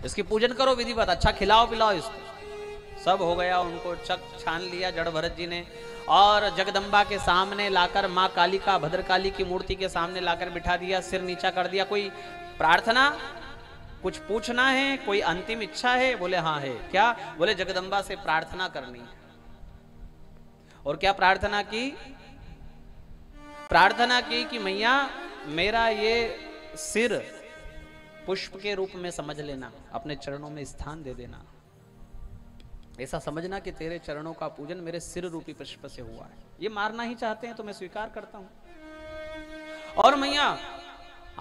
इसकी पूजन करो विधिवत, अच्छा खिलाओ पिलाओ इसको। सब हो गया, उनको चक छान लिया जड़ भरत जी ने और जगदम्बा के सामने लाकर माँ कालिका भद्रकाली की मूर्ति के सामने लाकर बिठा दिया, सिर नीचा कर दिया। कोई प्रार्थना, कुछ पूछना है, कोई अंतिम इच्छा है? बोले हाँ है। क्या? बोले जगदम्बा से प्रार्थना करनी है। और क्या प्रार्थना की? प्रार्थना की कि मैया मेरा ये सिर पुष्प के रूप में समझ लेना, अपने चरणों में स्थान दे देना। ऐसा समझना कि तेरे चरणों का पूजन मेरे सिर रूपी पुष्प से हुआ है। ये मारना ही चाहते हैं तो मैं स्वीकार करता हूं। और मैया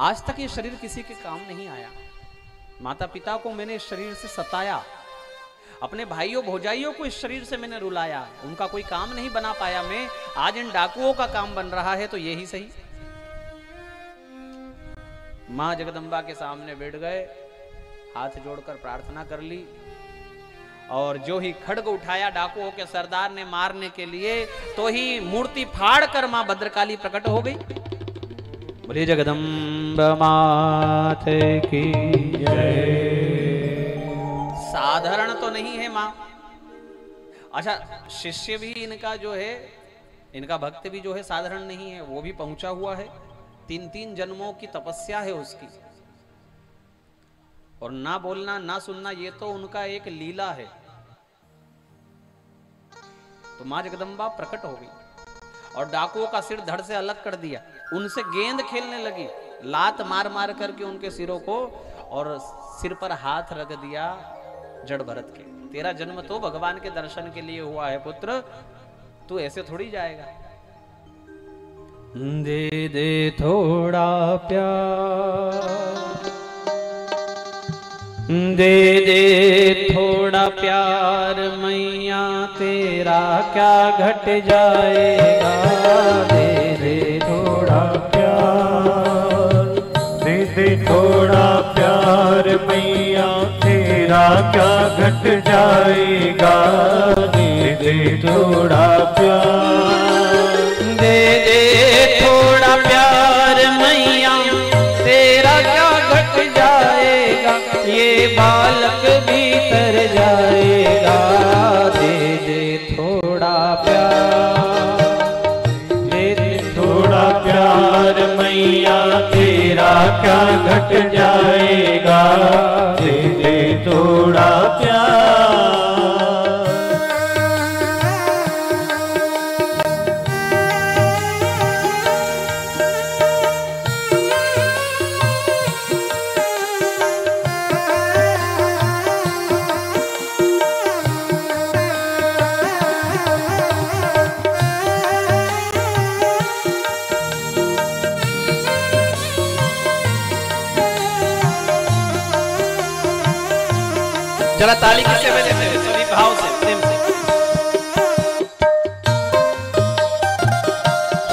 आज तक ये शरीर किसी के काम नहीं आया, माता पिता को मैंने इस शरीर से सताया, अपने भाइयों भौजाइयों को इस शरीर से मैंने रुलाया, उनका कोई काम नहीं बना पाया मैं, आज इन डाकुओं का काम बन रहा है तो यही सही। मां जगदम्बा के सामने बैठ गए, हाथ जोड़कर प्रार्थना कर ली और जो ही खड्ग उठाया डाकुओं के सरदार ने मारने के लिए, तो ही मूर्ति फाड़ कर मां भद्रकाली प्रकट हो गई। बोलिए जगदम्बा माते की जय। साधारण तो नहीं है मां। अच्छा, शिष्य भी इनका जो है, इनका भक्त भी जो है साधारण नहीं है, वो भी पहुंचा हुआ है। 3-3 जन्मों की तपस्या है उसकी। और ना बोलना ना सुनना ये तो उनका एक लीला है। तो मां जगदम्बा प्रकट हो गई और डाकुओं का सिर धड़ से अलग कर दिया, उनसे गेंद खेलने लगी, लात मार मार करके उनके सिरों को, और सिर पर हाथ रख दिया जड़ भरत के। तेरा जन्म तो भगवान के दर्शन के लिए हुआ है पुत्र, तू ऐसे थोड़ी जाएगा। दे दे थोड़ा प्यार, दे दे थोड़ा प्यार मैया, तेरा क्या घट जाएगा। दे दे थोड़ा प्यार, दे दे थोड़ा प्यार मैया, तेरा क्या घट जाएगा। दे दे थोड़ा प्यार, दे दे थोड़ा प्यार मैया, तेरा क्या घट जाएगा। ये बालक भीतर जाएगा। दे दे थोड़ा प्यार, दे दे थोड़ा प्यार मैया, तेरा क्या घट जाएगा। दे दे थोड़ा प्यार। जरा ताली किससे बजाते हैं सभी भाव से, प्रेम से।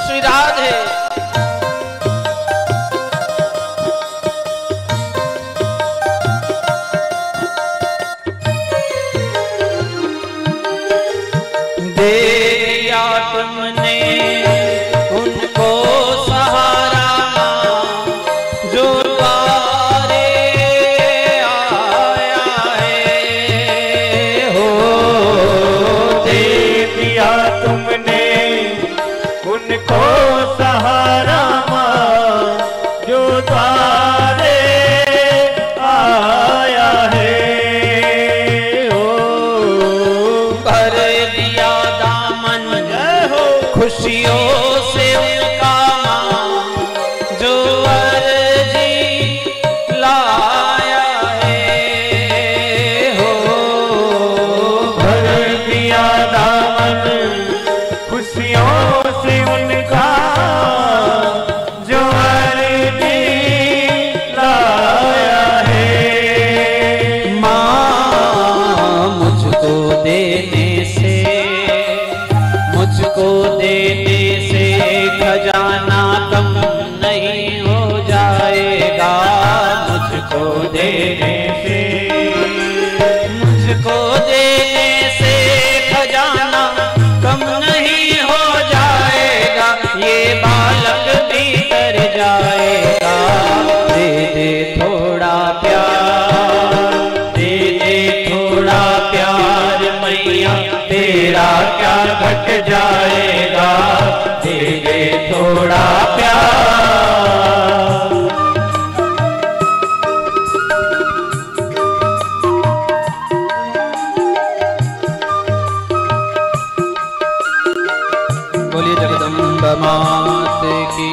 श्री राधे। दे दिया तुमने उनको सहारा, जो उनको सहारा मां, जो द्वारे आया है। ओ भर दिया दामन खुशियों से उनका मां, जो अर्जी लाया है। हो भर दिया दामन खुशियों से उनका, जो अर्जी लाया है। मां मुझको देने से, मुझको देने से खजाना कम नहीं हो जाएगा। मुझको देने से, मुझको देने से खजाना कम नहीं हो जाएगा। ये बालक भीतर जाएगा। दे दे थोड़ा प्यार, थोड़ा प्यार। बोलिए जगदम्बा मात की।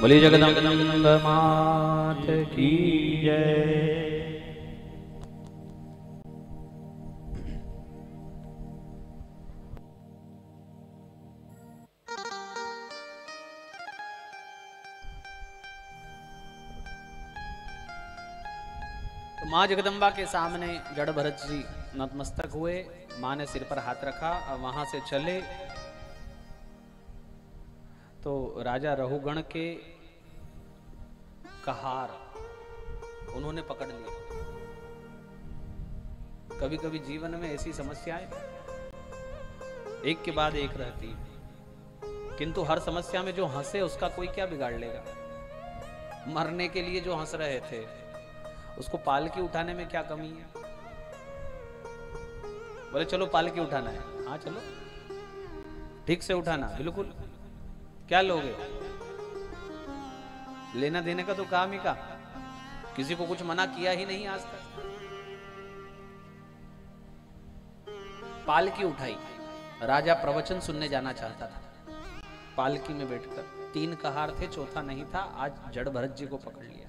बोलिए जगदम्ब मात की जय। तो माँ जगदम्बा के सामने जड़ भरत जी नतमस्तक हुए। माँ ने सिर पर हाथ रखा और वहां से चले तो राजा रहुगण के कहार उन्होंने पकड़ लिया। कभी कभी जीवन में ऐसी समस्याएं एक के बाद एक रहती है, किंतु हर समस्या में जो हंसे उसका कोई क्या बिगाड़ लेगा। मरने के लिए जो हंस रहे थे उसको पालकी उठाने में क्या कमी है। बोले चलो पालकी उठाना है, हाँ चलो, ठीक से उठाना, बिल्कुल। क्या लोगे? लेना देने का तो काम ही का, किसी को कुछ मना किया ही नहीं आज तक। पालकी उठाई, राजा प्रवचन सुनने जाना चाहता था। पालकी में बैठकर 3 कहार थे, चौथा नहीं था। आज जड़ भरत जी को पकड़ लिया,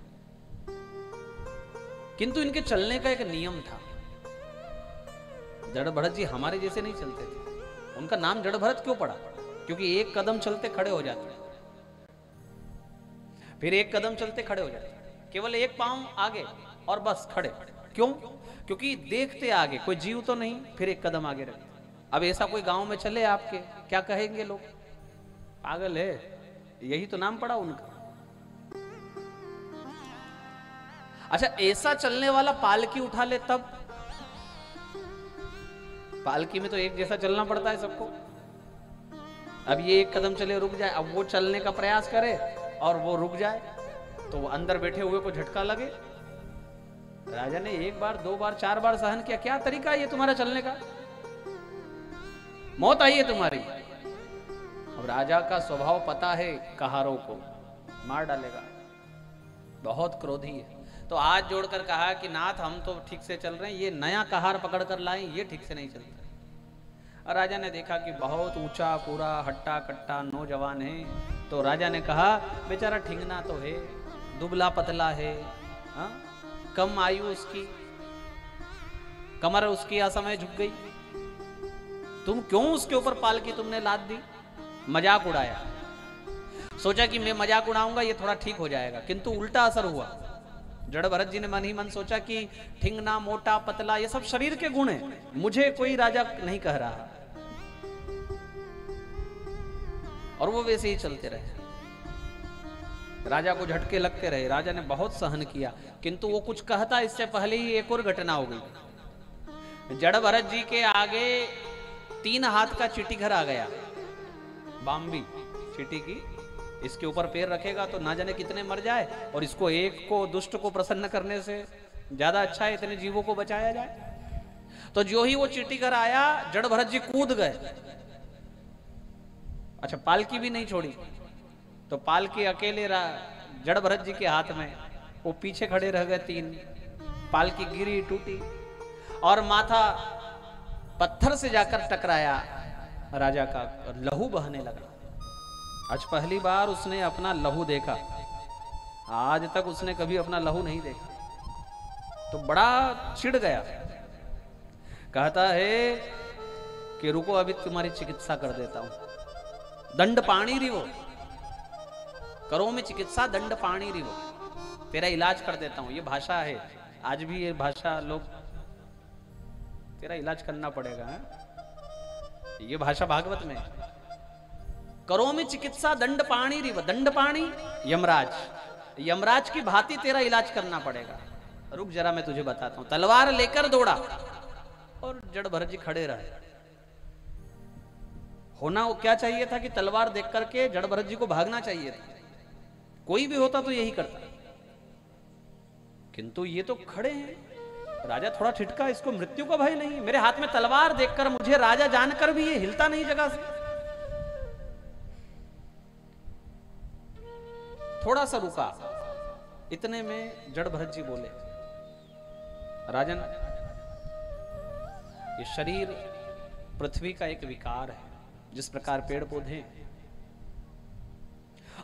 किंतु इनके चलने का एक नियम था। जड़ भरत जी हमारे जैसे नहीं चलते थे। उनका नाम जड़ भरत क्यों पड़ा? क्योंकि एक कदम चलते खड़े हो जाते, फिर एक कदम चलते खड़े हो जाते, केवल एक पांव आगे और बस खड़े। क्यों? क्योंकि देखते आगे कोई जीव तो नहीं, फिर एक कदम आगे रखते। अब ऐसा कोई गांव में चले आपके, क्या कहेंगे लोग? पागल है, यही तो नाम पड़ा उनका। अच्छा, ऐसा चलने वाला पालकी उठा ले तब? पालकी में तो एक जैसा चलना पड़ता है सबको। अब ये एक कदम चले रुक जाए, अब वो चलने का प्रयास करे और वो रुक जाए तो वो अंदर बैठे हुए को झटका लगे। राजा ने 1 बार 2 बार 4 बार सहन किया। क्या तरीका है ये तुम्हारा चलने का? मौत आई है तुम्हारी। अब राजा का स्वभाव पता है, कहारों को मार डालेगा, बहुत क्रोधी है। तो हाथ जोड़कर कहा कि नाथ, हम तो ठीक से चल रहे हैं, ये नया कहार पकड़ कर लाए, ये ठीक से नहीं चलता। और राजा ने देखा कि बहुत ऊंचा पूरा हट्टा कट्टा नौजवान है, तो राजा ने कहा बेचारा ठिंगना तो है, दुबला पतला है, हा? कम आयु उसकी, कमर उसकी असमय झुक गई, तुम क्यों उसके ऊपर पालकी तुमने लाद दी? मजाक उड़ाया। सोचा कि मैं मजाक उड़ाऊंगा ये थोड़ा ठीक हो जाएगा, किंतु उल्टा असर हुआ। जड़ भरत जी ने मन ही मन सोचा कि ठिंगना, मोटा, पतला ये सब शरीर के गुण हैं, मुझे कोई राजा नहीं कह रहा। और वो वैसे ही चलते रहे। राजा को झटके लगते रहे। राजा ने बहुत सहन किया, किंतु वो कुछ कहता इससे पहले ही एक और घटना हो गई। जड़ भरत जी के आगे 3 हाथ का चीटी घर आ गया, बाम्बी चीटी की। इसके ऊपर पैर रखेगा तो ना जाने कितने मर जाए, और इसको एक को, दुष्ट को प्रसन्न करने से ज्यादा अच्छा है इतने जीवों को बचाया जाए। तो जो ही वो चीटी घर आया, जड़ भरत जी कूद गए। अच्छा, पालकी भी नहीं छोड़ी, तो पालकी अकेले जड़ भरत जी के हाथ में, वो पीछे खड़े रह गए 3। पालकी गिरी, टूटी और माथा पत्थर से जाकर टकराया राजा का, लहू बहने लगा। आज पहली बार उसने अपना लहू देखा, आज तक उसने कभी अपना लहू नहीं देखा। तो बड़ा चिढ़ गया, कहता है कि रुको अभी तुम्हारी चिकित्सा कर देता हूं। दंड पाणी रिवो, करो में चिकित्सा, दंड पाणी रिवो, तेरा इलाज कर देता हूं। ये भाषा है, आज भी ये भाषा लोग, तेरा इलाज करना पड़ेगा है? ये भाषा भागवत में। करो में चिकित्सा, दंड पाणी रिव, दंड पाणी यमराज, यमराज की भांति तेरा इलाज करना पड़ेगा। रुक जरा मैं तुझे बताता हूं। तलवार लेकर दौड़ा और जड़ भरत जी खड़े रहे। होना वो क्या चाहिए था कि तलवार देख करके जड़ भरत जी को भागना चाहिए था, कोई भी होता तो यही करता, किंतु ये तो खड़े हैं। राजा थोड़ा ठिठका, इसको मृत्यु का भय नहीं, मेरे हाथ में तलवार देखकर, मुझे राजा जानकर भी ये हिलता नहीं जगह से। थोड़ा सा रुका, इतने में जड़ भरत जी बोले, राजन, ये शरीर पृथ्वी का एक विकार है, जिस प्रकार पेड़ पौधे,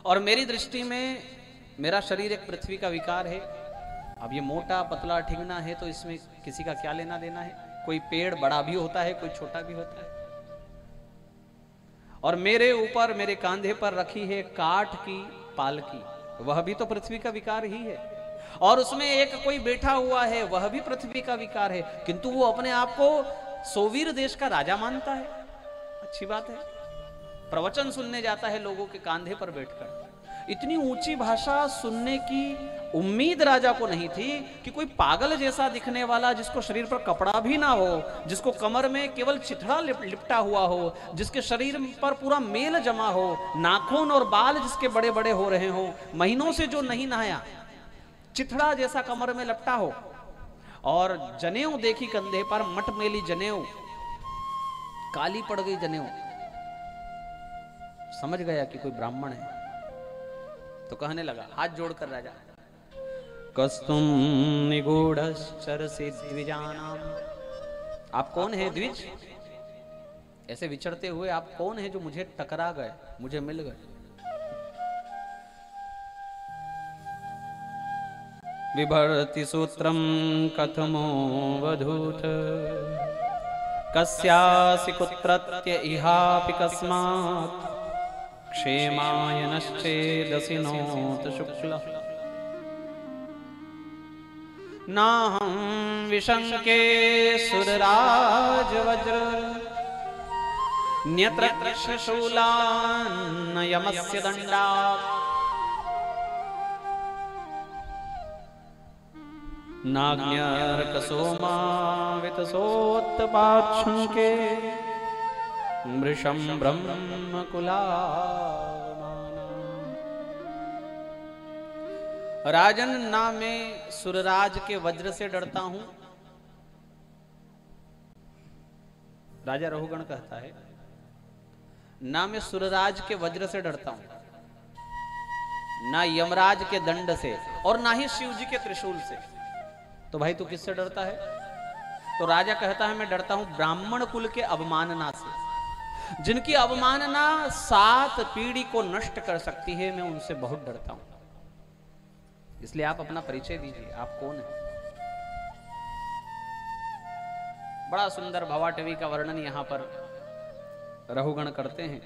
और मेरी दृष्टि में मेरा शरीर एक पृथ्वी का विकार है। अब ये मोटा पतला ठिगना है तो इसमें किसी का क्या लेना देना है। कोई पेड़ बड़ा भी होता है, कोई छोटा भी होता है। और मेरे ऊपर, मेरे कांधे पर रखी है काठ की पालकी, वह भी तो पृथ्वी का विकार ही है। और उसमें एक कोई बैठा हुआ है, वह भी पृथ्वी का विकार है, किंतु वो अपने आप को सोवीर देश का राजा मानता है। अच्छी बात है। प्रवचन सुनने जाता है लोगों के कांधे पर बैठकर। इतनी ऊंची भाषा सुनने की उम्मीद राजा को नहीं थी कि कोई पागल जैसा दिखने वाला, जिसको शरीर पर कपड़ा भी ना हो, जिसको कमर में केवल चिथड़ा लिपटा हुआ हो, जिसके शरीर पर पूरा मेल जमा हो, नाखून और बाल जिसके बड़े बड़े हो रहे हो, महीनों से जो नहीं नहाया, चिथड़ा जैसा कमर में लपटा हो, और जनेऊ देखी कंधे पर, मटमेली जनेऊ, काली पड़ गई जनेऊ। समझ गया कि कोई ब्राह्मण है, तो कहने लगा हाथ जोड़कर राजा, कस्तुम निगूढ़श्चरसि द्विजानाम। आप कौन है द्विज? ऐसे विचरते हुए आप कौन है जो मुझे टकरा गए, मुझे मिल गए? विभर्ति सूत्रम कथमो वधूत कस्यासि कुत्रत्य इहापि कस्मात् क्षेमाय नश्चेदसिनोत शुक्ल। नाहं विशंके सुरराज वज्र न्यत्र शूलान् यमस्य दण्डात्। नाग्न्यर्कसोमावितसोत्तपाच्छुंके मृषं ब्रह्मकुलावमाना। राजन, ना मैं सुरराज के वज्र से डरता हूं, राजा रहुगण कहता है, ना मैं सुरराज के वज्र से डरता हूं, ना यमराज के दंड से, और ना ही शिव जी के त्रिशूल से। तो भाई तू किससे डरता है? तो राजा कहता है, मैं डरता हूं ब्राह्मण कुल के अवमानना से, जिनकी अवमानना 7 पीढ़ी को नष्ट कर सकती है, मैं उनसे बहुत डरता हूं। इसलिए आप अपना परिचय दीजिए, आप कौन है? बड़ा सुंदर भवाटवी का वर्णन यहां पर रहुगण करते हैं।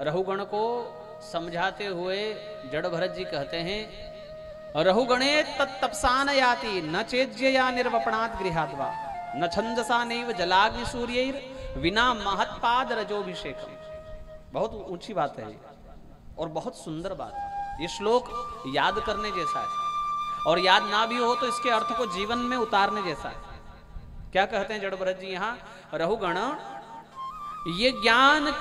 रहुगण को समझाते हुए जड़ भरत जी कहते हैं, रहुगणे तत्तपसान याति न चेज्यया निर्वपणात् गृहाद्वा न छंदसा नैव जलाग्नि सूर्यैर विना महत्पाद रजोभिषेकम। बहुत ऊंची बात है और बहुत सुंदर बात है। ये श्लोक याद करने जैसा है, और याद ना भी हो तो इसके अर्थ को जीवन में उतारने जैसा है। क्या कहते हैं जड़ भरत जी यहाँ? रहुगण, ये ज्ञान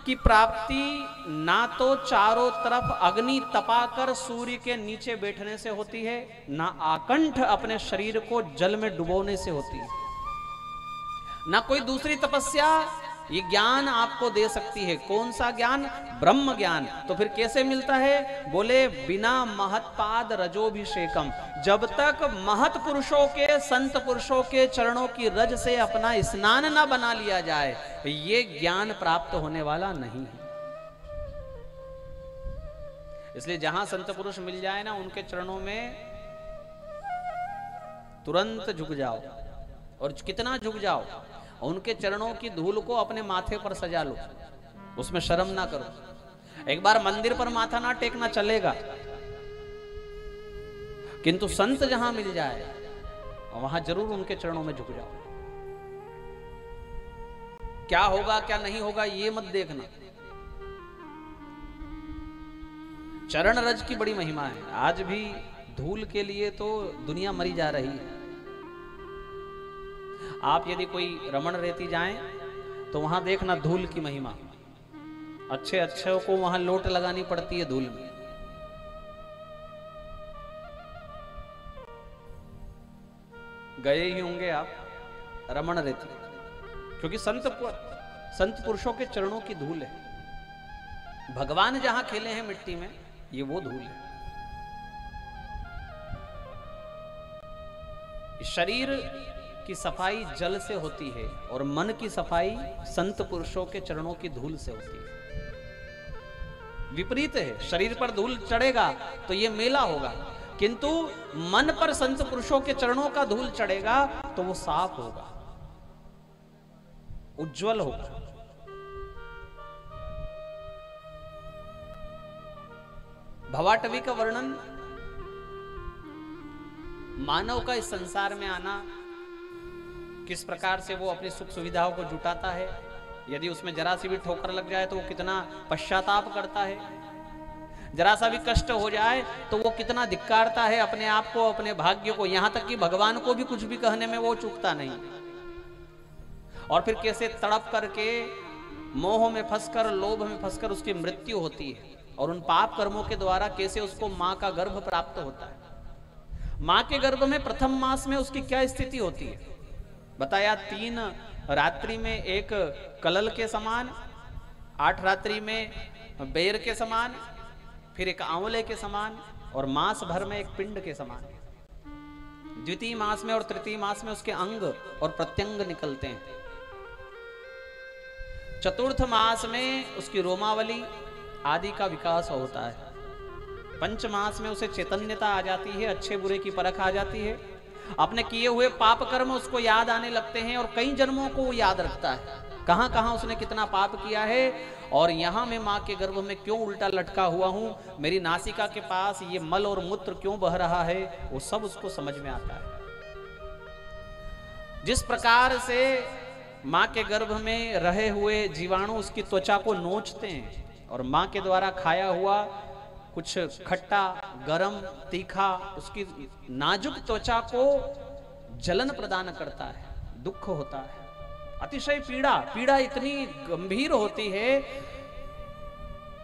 की प्राप्ति ना तो चारों तरफ अग्नि तपाकर सूर्य के नीचे बैठने से होती है, ना आकंठ अपने शरीर को जल में डुबोने से होती है, ना कोई दूसरी तपस्या ये ज्ञान आपको दे सकती है। कौन सा ज्ञान? ब्रह्म ज्ञान। तो फिर कैसे मिलता है? बोले बिना महत्पाद रजोभिषेकम। जब तक महत पुरुषों के, संत पुरुषों के चरणों की रज से अपना स्नान ना बना लिया जाए, ये ज्ञान प्राप्त होने वाला नहीं है। इसलिए जहां संत पुरुष मिल जाए ना, उनके चरणों में तुरंत झुक जाओ, और कितना झुक जाओ, उनके चरणों की धूल को अपने माथे पर सजा लो, उसमें शर्म ना करो। एक बार मंदिर पर माथा ना टेकना चलेगा, किंतु संत जहां मिल जाए वहां जरूर उनके चरणों में झुक जाओ। क्या होगा क्या नहीं होगा ये मत देखना, चरण रज की बड़ी महिमा है। आज भी धूल के लिए तो दुनिया मरी जा रही है। आप यदि कोई रमण रेती जाएं तो वहां देखना धूल की महिमा। अच्छे अच्छे को वहां लोट लगानी पड़ती है धूल में। गए ही होंगे आप रमण रेती, क्योंकि संत पुरुषों के चरणों की धूल है। भगवान जहां खेले हैं मिट्टी में, ये वो धूल है। शरीर की सफाई जल से होती है और मन की सफाई संत पुरुषों के चरणों की धूल से होती है। विपरीत है। शरीर पर धूल चढ़ेगा तो ये मेला होगा, किंतु मन पर संत पुरुषों के चरणों का धूल चढ़ेगा तो वो साफ होगा, उज्जवल होगा। भवाटवी का वर्णन, मानव का इस संसार में आना, किस प्रकार से वो अपनी सुख सुविधाओं को जुटाता है, यदि उसमें जरा सी भी ठोकर लग जाए तो वो कितना पश्चाताप करता है, जरा सा भी कष्ट हो जाए तो वो कितना धिक्कारता है अपने आप को, अपने भाग्य को, यहां तक कि भगवान को भी कुछ भी कहने में वो चूकता नहीं। और फिर कैसे तड़प करके मोह में फंसकर, लोभ में फंसकर उसकी मृत्यु होती है, और उन पाप कर्मों के द्वारा कैसे उसको मां का गर्भ प्राप्त होता है। मां के गर्भ में प्रथम मास में उसकी क्या स्थिति होती है बताया। 3 रात्रि में एक कलल के समान, 8 रात्रि में बेर के समान, फिर एक आंवले के समान, और मास भर में एक पिंड के समान। द्वितीय मास में और तृतीय मास में उसके अंग और प्रत्यंग निकलते हैं। चतुर्थ मास में उसकी रोमावली आदि का विकास होता है। पंच मास में उसे चैतन्यता आ जाती है, अच्छे बुरे की परख आ जाती है, अपने किए हुए पाप कर्म उसको याद आने लगते हैं, और कई जन्मों को वो याद रखता है, कहां कहां उसने कितना पाप किया है, और यहां मैं मां के गर्भ में क्यों उल्टा लटका हुआ हूं, मेरी नासिका के पास ये मल और मूत्र क्यों बह रहा है, वो सब उसको समझ में आता है। जिस प्रकार से मां के गर्भ में रहे हुए जीवाणु उसकी त्वचा को नोचते हैं, और मां के द्वारा खाया हुआ कुछ खट्टा, गरम, तीखा उसकी नाजुक त्वचा को जलन प्रदान करता है, दुख होता है, अतिशय पीड़ा इतनी गंभीर होती है।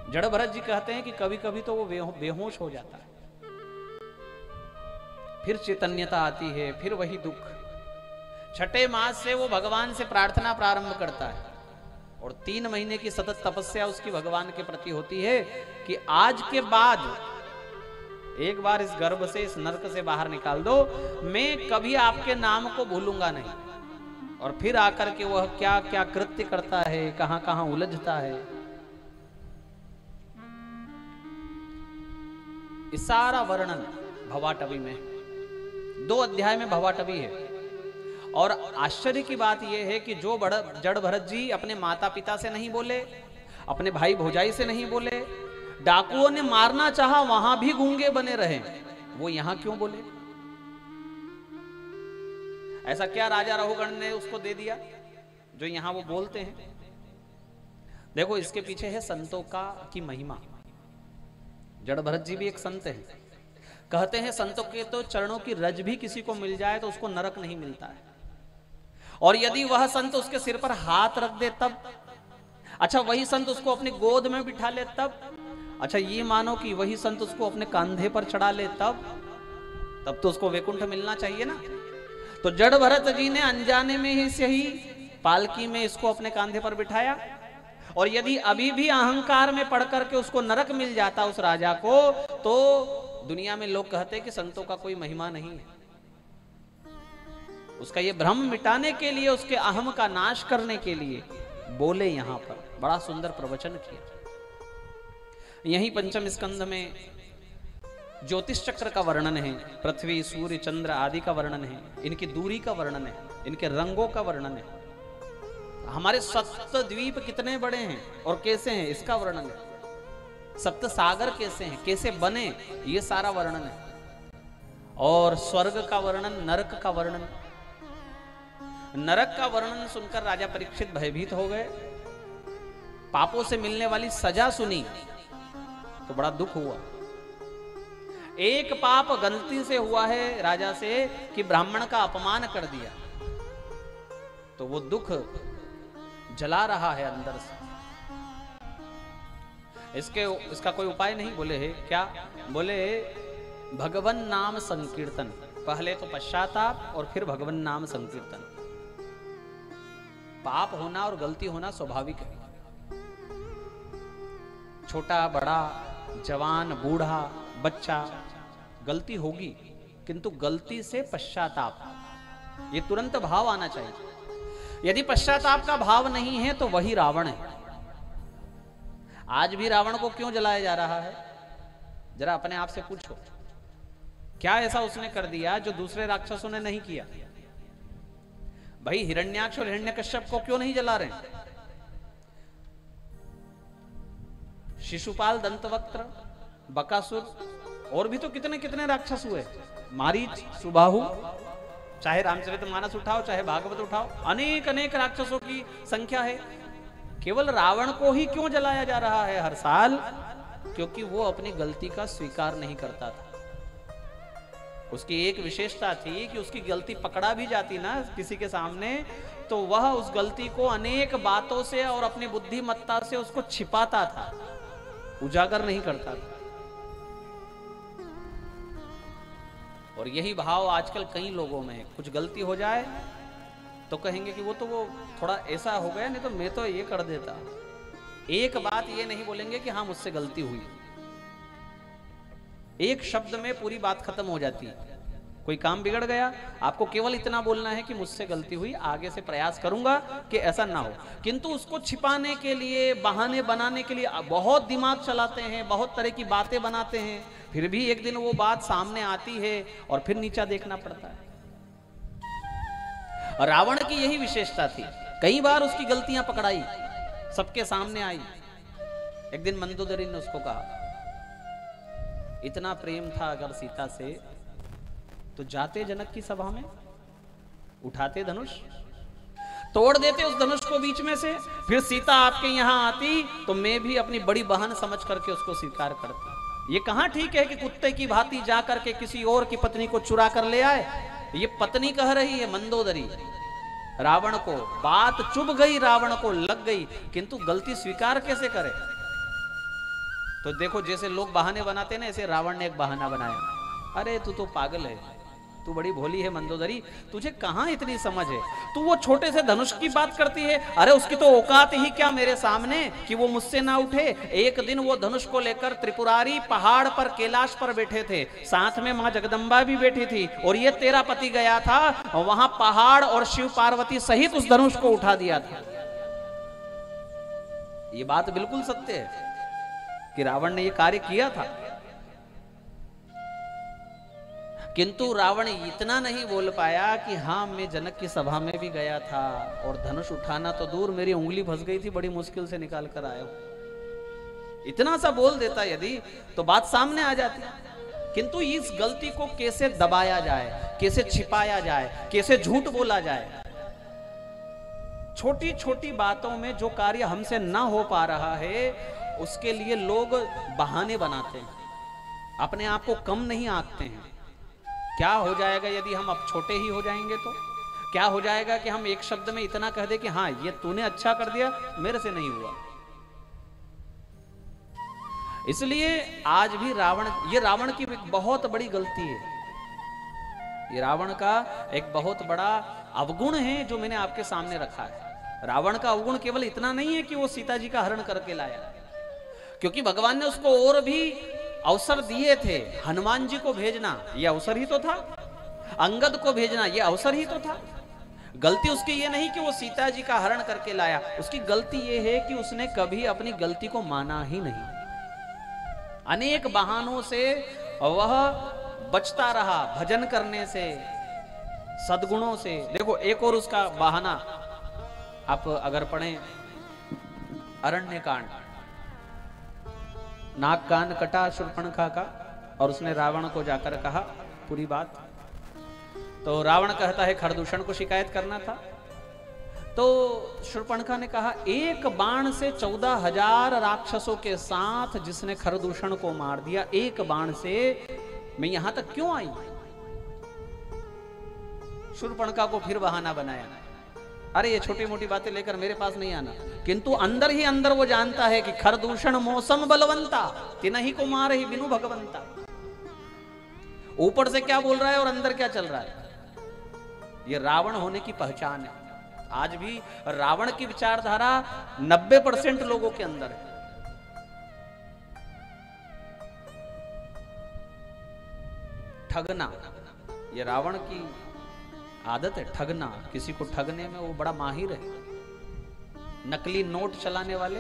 जड़ भरत जी कहते हैं कि कभी कभी तो वो बेहोश हो जाता है, फिर चैतन्यता आती है, फिर वही दुख। छठे मास से वो भगवान से प्रार्थना प्रारंभ करता है, और 3 महीने की सतत तपस्या उसकी भगवान के प्रति होती है कि आज के बाद एक बार इस गर्भ से, इस नरक से बाहर निकाल दो, मैं कभी आपके नाम को भूलूंगा नहीं। और फिर आकर के वह क्या क्या कृत्य करता है, कहां कहां उलझता है। इस सारा वर्णन भवाटवी में, 2 अध्याय में भवाटवी है। और आश्चर्य की बात यह है कि जो जड़ भरत जी अपने माता पिता से नहीं बोले, अपने भाई भौजाई से नहीं बोले, डाकुओं ने मारना चाहा वहां भी गूंगे बने रहे, वो यहां क्यों बोले? ऐसा क्या राजा रहुगण ने उसको दे दिया जो यहां वो बोलते हैं? देखो, इसके पीछे है संतों की महिमा। जड़ भरत जी भी एक संत है। कहते हैं संतों के तो चरणों की रज भी किसी को मिल जाए तो उसको नरक नहीं मिलता है, और यदि वह संत उसके सिर पर हाथ रख दे तब, अच्छा वही संत उसको अपनी गोद में बिठा ले तब, अच्छा ये मानो कि वही संत उसको अपने कंधे पर चढ़ा ले तब तो उसको वैकुंठ मिलना चाहिए ना। तो जड़ भरत जी ने अनजाने में ही से ही पालकी में इसको अपने कंधे पर बिठाया, और यदि अभी भी अहंकार में पड़ करके उसको नरक मिल जाता उस राजा को, तो दुनिया में लोग कहते हैं कि संतों का कोई महिमा नहीं है। उसका ये भ्रम मिटाने के लिए, उसके अहम का नाश करने के लिए बोले यहां पर, बड़ा सुंदर प्रवचन किया। यही पंचम स्कंध में ज्योतिष चक्र का वर्णन है, पृथ्वी, सूर्य, चंद्र आदि का वर्णन है, इनकी दूरी का वर्णन है, इनके रंगों का वर्णन है, हमारे सप्त द्वीप कितने बड़े हैं और कैसे हैं इसका वर्णन है, सप्त सागर कैसे हैं, कैसे बने, ये सारा वर्णन है, और स्वर्ग का वर्णन, नरक का वर्णन। नरक का वर्णन सुनकर राजा परीक्षित भयभीत हो गए। पापों से मिलने वाली सजा सुनी तो बड़ा दुख हुआ। एक पाप गलती से हुआ है राजा से कि ब्राह्मण का अपमान कर दिया, तो वो दुख जला रहा है अंदर से। इसका कोई उपाय नहीं? बोले है क्या? बोले भगवन नाम संकीर्तन। पहले तो पश्चाताप और फिर भगवन नाम संकीर्तन। पाप होना और गलती होना स्वाभाविक है। छोटा बड़ा, जवान बूढ़ा, बच्चा, गलती होगी, किंतु गलती से पश्चाताप, ये तुरंत भाव आना चाहिए। यदि पश्चाताप का भाव नहीं है तो वही रावण है। आज भी रावण को क्यों जलाया जा रहा है? जरा अपने आप से पूछो, क्या ऐसा उसने कर दिया जो दूसरे राक्षसों ने नहीं किया? भाई हिरण्याक्ष और हिरण्यकश्यप को क्यों नहीं जला रहे? शिशुपाल, दंतवक्त्र, बकासुर और भी तो कितने कितने राक्षस हुए। मारीच, सुबाहु, चाहे रामचरितमानस उठाओ, चाहे भागवत उठाओ, अनेक अनेक राक्षसों की संख्या है। केवल रावण को ही क्यों जलाया जा रहा है हर साल? क्योंकि वो अपनी गलती का स्वीकार नहीं करता था। उसकी एक विशेषता थी कि उसकी गलती पकड़ा भी जाती ना किसी के सामने, तो वह उस गलती को अनेक बातों से और अपनी बुद्धिमत्ता से उसको छिपाता था, उजागर नहीं करता था। और यही भाव आजकल कई लोगों में, कुछ गलती हो जाए तो कहेंगे कि वो थोड़ा ऐसा हो गया, नहीं तो मैं तो ये कर देता। एक बात ये नहीं बोलेंगे कि हाँ मुझसे गलती हुई। एक शब्द में पूरी बात खत्म हो जाती है। कोई काम बिगड़ गया, आपको केवल इतना बोलना है कि मुझसे गलती हुई, आगे से प्रयास करूंगा कि ऐसा ना हो। किंतु उसको छिपाने के लिए, बहाने बनाने के लिए बहुत दिमाग चलाते हैं, बहुत तरह की बातें बनाते हैं, फिर भी एक दिन वो बात सामने आती है और फिर नीचा देखना पड़ता है। और रावण की यही विशेषता थी, कई बार उसकी गलतियां पकड़ाई, सबके सामने आई। एक दिन मंदोदरी ने उसको कहा, इतना प्रेम था अगर सीता से तो जाते जनक की सभा में, उठाते धनुष, तोड़ देते उस धनुष को बीच में से, फिर सीता आपके यहां आती तो मैं भी अपनी बड़ी बहन समझ करके उसको स्वीकार करती। ये कहां ठीक है कि कुत्ते की भांति जा करके किसी और की पत्नी को चुरा कर ले आए? ये पत्नी कह रही है मंदोदरी रावण को, बात चुभ गई, रावण को लग गई, किंतु गलती स्वीकार कैसे करे? तो देखो, जैसे लोग बहाने बनाते ना, ऐसे रावण ने एक बहाना बनाया। अरे तू तो पागल है, तू बड़ी भोली है मंदोदरी, तुझे कहां इतनी समझ है? तू वो छोटे से धनुष की बात करती है। अरे उसकी तो औकात ही क्या मेरे सामने कि वो मुझसे ना उठे। एक दिन वो धनुष को लेकर त्रिपुरारी पहाड़ पर, कैलाश पर बैठे थे, साथ में मां जगदम्बा भी बैठी थी, और ये तेरा पति गया था वहां पहाड़ और शिव पार्वती सहित उस धनुष को उठा दिया था। ये बात बिल्कुल सत्य है कि रावण ने यह कार्य किया था, किंतु रावण इतना नहीं बोल पाया कि हाँ मैं जनक की सभा में भी गया था और धनुष उठाना तो दूर, मेरी उंगली फंस गई थी, बड़ी मुश्किल से निकाल कर आया हूं। इतना सा बोल देता यदि तो बात सामने आ जाती। किंतु इस गलती को कैसे दबाया जाए, कैसे छिपाया जाए, कैसे झूठ बोला जाए। छोटी छोटी बातों में जो कार्य हमसे ना हो पा रहा है उसके लिए लोग बहाने बनाते हैं, अपने आप को कम नहीं आंकते हैं। क्या हो जाएगा यदि हम अब छोटे ही हो जाएंगे? तो क्या हो जाएगा कि हम एक शब्द में इतना कह दे कि हाँ ये तूने अच्छा कर दिया, मेरे से नहीं हुआ। इसलिए आज भी ये रावण की एक बहुत बड़ी गलती है, ये रावण का एक बहुत बड़ा अवगुण है जो मैंने आपके सामने रखा है। रावण का अवगुण केवल इतना नहीं है कि वो सीता जी का हरण करके लाया, क्योंकि भगवान ने उसको और भी अवसर दिए थे। हनुमान जी को भेजना ये अवसर ही तो था, अंगद को भेजना ये अवसर ही तो था। गलती उसकी ये नहीं कि वो सीता जी का हरण करके लाया, उसकी गलती ये है कि उसने कभी अपनी गलती को माना ही नहीं। अनेक बहानों से वह बचता रहा, भजन करने से, सद्गुणों से। देखो एक और उसका बहाना आप अगर पढ़ें अरण्य कांड, नाक कान कटा शूर्पणखा का, और उसने रावण को जाकर कहा पूरी बात। तो रावण कहता है खरदूषण को शिकायत करना था। तो शूर्पणखा ने कहा एक बाण से 14,000 राक्षसों के साथ जिसने खरदूषण को मार दिया, एक बाण से मैं यहां तक क्यों आई? शूर्पणखा को फिर बहाना बनाया, अरे ये छोटी मोटी बातें लेकर मेरे पास नहीं आना। किंतु अंदर ही अंदर वो जानता है कि खरदूषण मौसम बलवंता, तिनहि को मार ही बिनु भगवंता। ऊपर से क्या बोल रहा है और अंदर क्या चल रहा है, ये रावण होने की पहचान है। आज भी रावण की विचारधारा 90% लोगों के अंदर है। ठगना, ये रावण की आदत है, ठगना। किसी को ठगने में वो बड़ा माहिर है। नकली नोट चलाने वाले,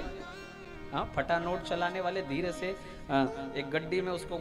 हाँ, फटा नोट चलाने वाले धीरे से एक गड्डी में उसको